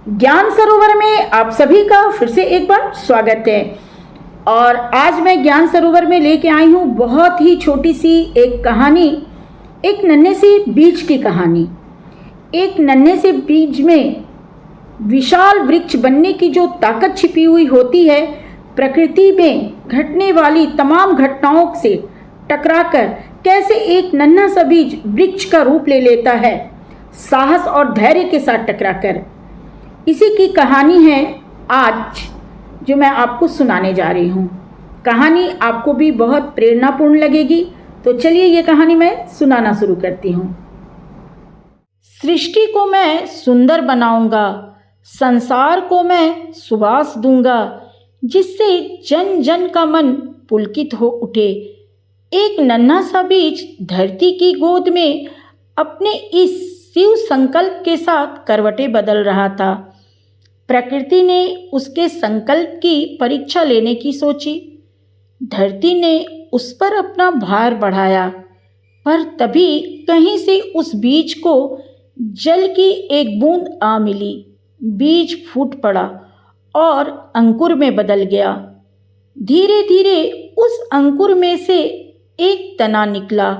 ज्ञान सरोवर में आप सभी का फिर से एक बार स्वागत है। और आज मैं ज्ञान सरोवर में लेके आई हूँ बहुत ही छोटी सी एक कहानी, एक नन्हे से बीज की कहानी। एक नन्हे से बीज में विशाल वृक्ष बनने की जो ताकत छिपी हुई होती है, प्रकृति में घटने वाली तमाम घटनाओं से टकराकर कैसे एक नन्हा सा बीज वृक्ष का रूप ले लेता है, साहस और धैर्य के साथ टकराकर। इसी की कहानी है आज जो मैं आपको सुनाने जा रही हूँ। कहानी आपको भी बहुत प्रेरणापूर्ण लगेगी, तो चलिए ये कहानी मैं सुनाना शुरू करती हूँ। सृष्टि को मैं सुंदर बनाऊंगा, संसार को मैं सुवास दूंगा, जिससे जन जन का मन पुलकित हो उठे। एक नन्हा सा बीज धरती की गोद में अपने इस शिव संकल्प के साथ करवटें बदल रहा था। प्रकृति ने उसके संकल्प की परीक्षा लेने की सोची। धरती ने उस पर अपना भार बढ़ाया, पर तभी कहीं से उस बीज को जल की एक बूंद आ मिली। बीज फूट पड़ा और अंकुर में बदल गया। धीरे धीरे उस अंकुर में से एक तना निकला।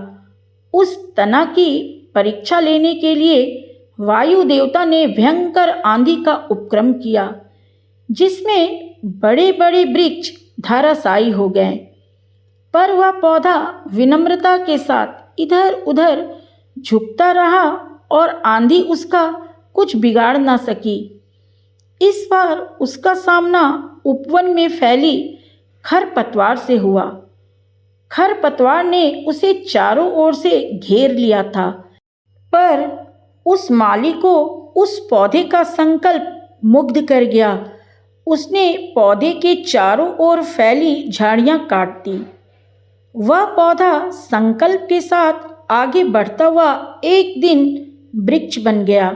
उस तना की परीक्षा लेने के लिए वायु देवता ने भयंकर आंधी का उपक्रम किया, जिसमें बड़े बड़े वृक्ष धराशायी हो गए। पर वह पौधा विनम्रता के साथ इधर उधर झुकता रहा और आंधी उसका कुछ बिगाड़ ना सकी। इस बार उसका सामना उपवन में फैली खरपतवार से हुआ। खरपतवार ने उसे चारों ओर से घेर लिया था, पर उस माली को उस पौधे का संकल्प मुग्ध कर गया। उसने पौधे के चारों ओर फैली झाड़ियां काट दी। वह पौधा संकल्प के साथ आगे बढ़ता हुआ एक दिन वृक्ष बन गया।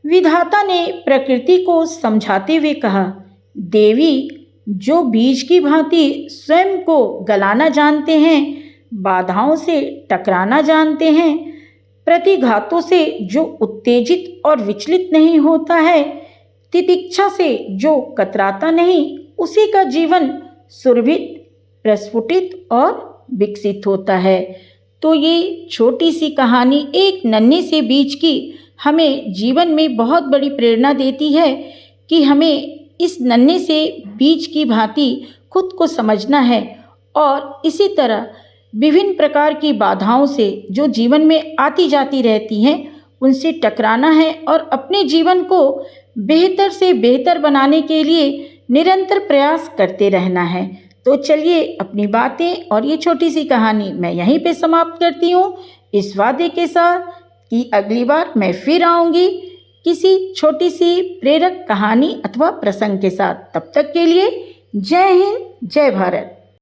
विधाता ने प्रकृति को समझाते हुए कहा, देवी, जो बीज की भांति स्वयं को गलाना जानते हैं, बाधाओं से टकराना जानते हैं, प्रतिघातों से जो उत्तेजित और विचलित नहीं होता है, तितिक्षा से जो कतराता नहीं, उसी का जीवन सुरभित, प्रस्फुटित और विकसित होता है। तो ये छोटी सी कहानी एक नन्हे से बीज की हमें जीवन में बहुत बड़ी प्रेरणा देती है कि हमें इस नन्हे से बीज की भांति खुद को समझना है और इसी तरह विभिन्न प्रकार की बाधाओं से जो जीवन में आती जाती रहती हैं, उनसे टकराना है और अपने जीवन को बेहतर से बेहतर बनाने के लिए निरंतर प्रयास करते रहना है। तो चलिए अपनी बातें और ये छोटी सी कहानी मैं यहीं पे समाप्त करती हूँ, इस वादे के साथ कि अगली बार मैं फिर आऊँगी किसी छोटी सी प्रेरक कहानी अथवा प्रसंग के साथ। तब तक के लिए जय हिंद, जय भारत।